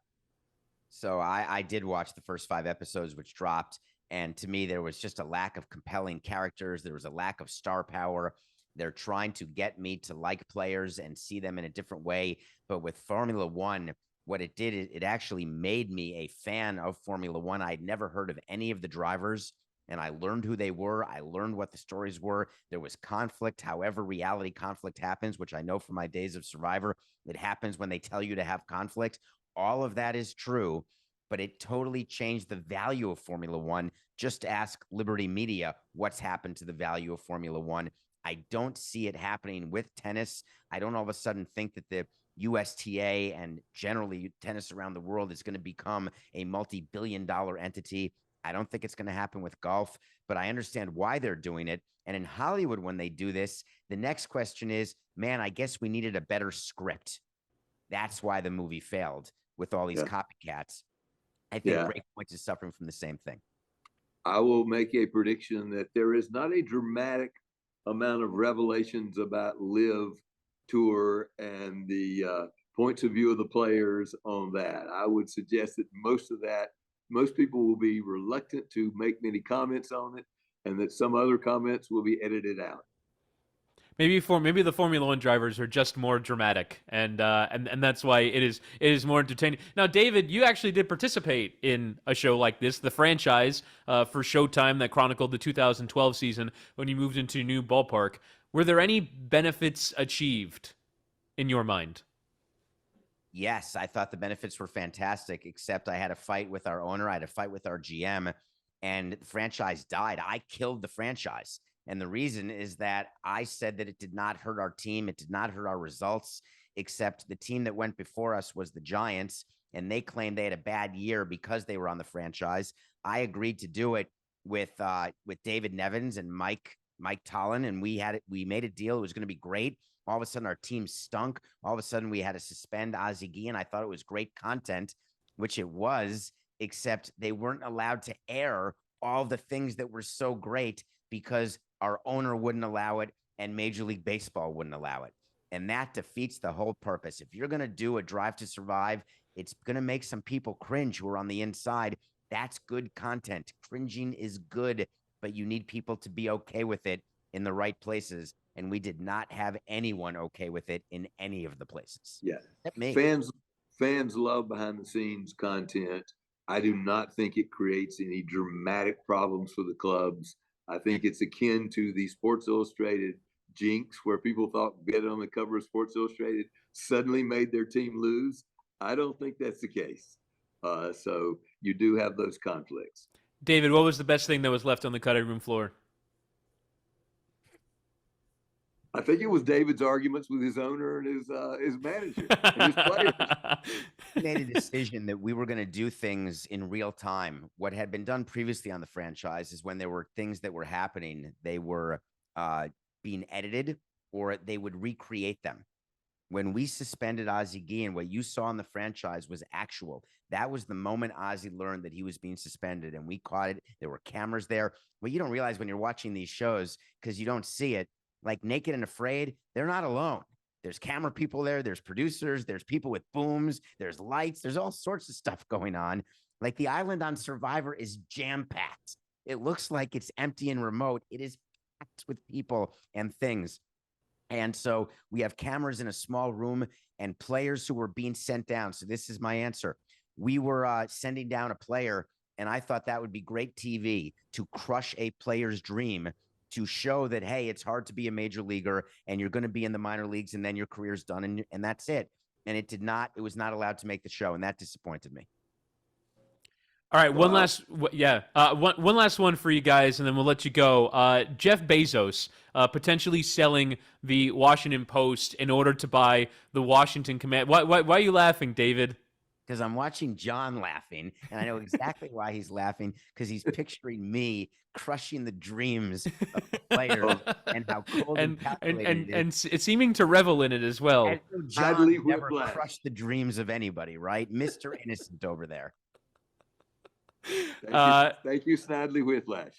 So I did watch the first 5 episodes, which dropped. And to me, there was just a lack of compelling characters. There was a lack of star power. They're trying to get me to like players and see them in a different way. But with Formula One, what it did, it actually made me a fan of Formula One. I'd never heard of any of the drivers. and I learned who they were. I learned what the stories were. There was conflict, however reality conflict happens, which I know from my days of Survivor, it happens when they tell you to have conflict. All of that is true, but it totally changed the value of Formula One. Just ask Liberty Media what's happened to the value of Formula One. I don't see it happening with tennis. I don't all of a sudden think that the USTA and generally tennis around the world is going to become a multi-billion-dollar entity. I don't think it's going to happen with golf, but I understand why they're doing it. And in Hollywood, when they do this, the next question is, man, I guess we needed a better script. That's why the movie failed with all these copycats. I think Breakpoint is suffering from the same thing. I will make a prediction that there is not a dramatic amount of revelations about LIV Tour and the points of view of the players on that. I would suggest that most people will be reluctant to make many comments on it, and that some other comments will be edited out. Maybe the Formula One drivers are just more dramatic, and that's why it is more entertaining. Now, David, you actually did participate in a show like this, the franchise for Showtime that chronicled the 2012 season when you moved into a new ballpark. Were there any benefits achieved in your mind? Yes, I thought the benefits were fantastic, except I had a fight with our owner. I had a fight with our GM, and the franchise died. I killed the franchise. And the reason is that I said that it did not hurt our team. It did not hurt our results, except the team that went before us was the Giants, and they claimed they had a bad year because they were on the franchise. I agreed to do it with David Nevins and Mike Tollin, and we made a deal. It was going to be great. All of a sudden, our team stunk. All of a sudden, we had to suspend Ozzie Guillen. I thought it was great content, which it was, except they weren't allowed to air all the things that were so great because our owner wouldn't allow it and Major League Baseball wouldn't allow it. And that defeats the whole purpose. If you're going to do a Drive to Survive, it's going to make some people cringe who are on the inside. That's good content. Cringing is good, but you need people to be okay with it in the right places. And we did not have anyone okay with it in any of the places. Yeah. Me. Fans love behind the scenes content. I do not think it creates any dramatic problems for the clubs. I think it's akin to the Sports Illustrated jinx, where people thought getting on the cover of Sports Illustrated suddenly made their team lose. I don't think that's the case. So you do have those conflicts. David, what was the best thing that was left on the cutting room floor? I think it was David's arguments with his owner and his manager and his players. We made a decision that we were going to do things in real time. What had been done previously on the franchise is when there were things that were happening, they were being edited or they would recreate them. When we suspended Ozzie Guillen, what you saw in the franchise was actual. That was the moment Ozzie learned that he was being suspended, and we caught it. There were cameras there. What you don't realize when you're watching these shows, because you don't see it, like Naked and Afraid, they're not alone. There's camera people there. There's producers. There's people with booms. There's lights. There's all sorts of stuff going on. Like the island on Survivor is jam-packed. It looks like it's empty and remote. It is packed with people and things. And so we have cameras in a small room and players who were being sent down. So this is my answer. We were sending down a player, and I thought that would be great TV to crush a player's dream, to show that, hey, it's hard to be a major leaguer and you're going to be in the minor leagues and then your career's done and that's it. And it was not allowed to make the show, and that disappointed me. All right, one last one for you guys, and then we'll let you go. Jeff Bezos potentially selling the Washington Post in order to buy the Washington Command. Why are you laughing, David? Because I'm watching John laughing, and I know exactly why he's laughing, because he's picturing me crushing the dreams of the players and how cold and calculated and seeming to revel in it as well. And so John never crushed the dreams of anybody, right? Mr. Innocent over there. Thank you, Snidely Whiplash.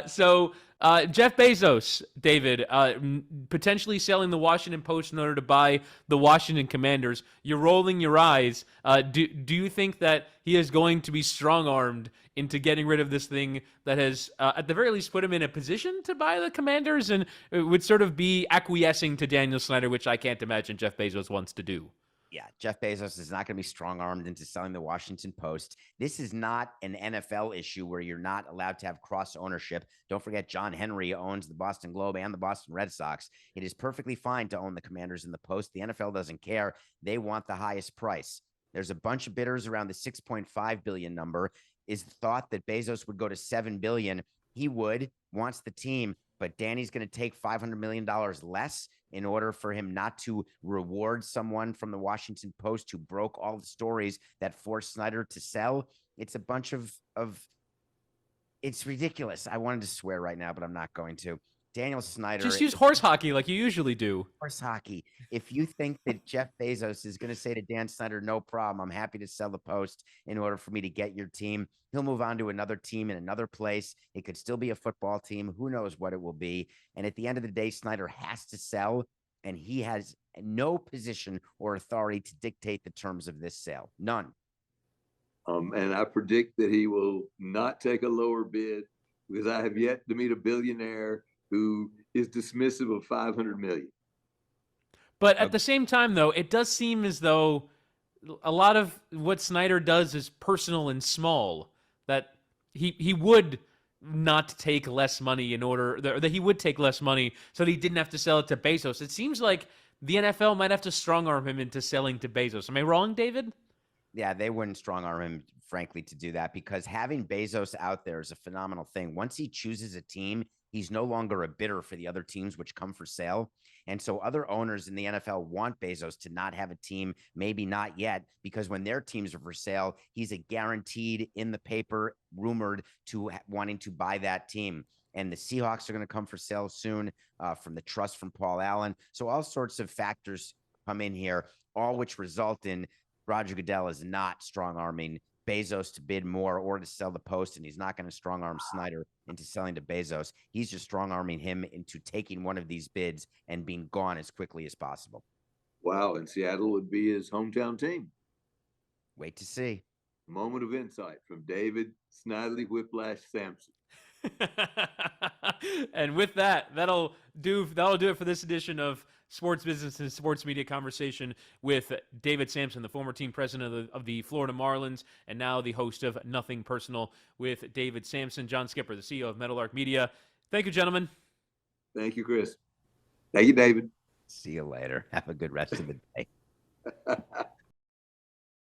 So Jeff Bezos, David, potentially selling the Washington Post in order to buy the Washington Commanders. You're rolling your eyes. Do you think that he is going to be strong-armed into getting rid of this thing that has, at the very least, put him in a position to buy the Commanders, and it would sort of be acquiescing to Daniel Snyder, which I can't imagine Jeff Bezos wants to do? Yeah, Jeff Bezos is not going to be strong-armed into selling the Washington Post. This is not an NFL issue where you're not allowed to have cross ownership. Don't forget, John Henry owns the Boston Globe and the Boston Red Sox. It is perfectly fine to own the Commanders and the Post. The NFL doesn't care. They want the highest price. There's a bunch of bidders around the 6.5 billion number. Is the thought that Bezos would go to 7 billion? He would, wants the team, but Danny's going to take $500 million less in order for him not to reward someone from the Washington Post who broke all the stories that forced Snyder to sell. It's a bunch of it's ridiculous. I wanted to swear right now, but I'm not going to. Daniel Snyder. Just use horse hockey like you usually do. Horse hockey. If you think that Jeff Bezos is going to say to Dan Snyder, no problem, I'm happy to sell the Post in order for me to get your team, he'll move on to another team in another place. It could still be a football team. Who knows what it will be? And at the end of the day, Snyder has to sell, and he has no position or authority to dictate the terms of this sale. None. And I predict that he will not take a lower bid, because I have yet to meet a billionaire who is dismissive of 500 million. But at the same time, though, it does seem as though a lot of what Snyder does is personal and small, that he would not take less money in order that he would take less money so that he didn't have to sell it to Bezos. It seems like the NFL might have to strong arm him into selling to Bezos. Am I wrong, David? Yeah, they wouldn't strong arm him, frankly, to do that, because having Bezos out there is a phenomenal thing. Once he chooses a team, he's no longer a bidder for the other teams which come for sale. And so other owners in the NFL want Bezos to not have a team, maybe not yet, because when their teams are for sale, he's a guaranteed in the paper, rumored to wanting to buy that team. And the Seahawks are going to come for sale soon from the trust from Paul Allen. So all sorts of factors come in here, all which result in Roger Goodell is not strong-arming Bezos to bid more or to sell the Post, and he's not going to strong-arm Snyder into selling to Bezos. He's just strong-arming him into taking one of these bids and being gone as quickly as possible. Wow, and Seattle would be his hometown team. Wait to see. Moment of insight from David Snidely Whiplash Samson. And with that, that'll do it for this edition of Sports Business and Sports Media Conversation with David Samson, the former team president of the Florida Marlins, and now the host of Nothing Personal with David Samson. John Skipper, the CEO of Meadowlark Media. Thank you, gentlemen. Thank you, Chris. Thank you, David. See you later. Have a good rest of the day.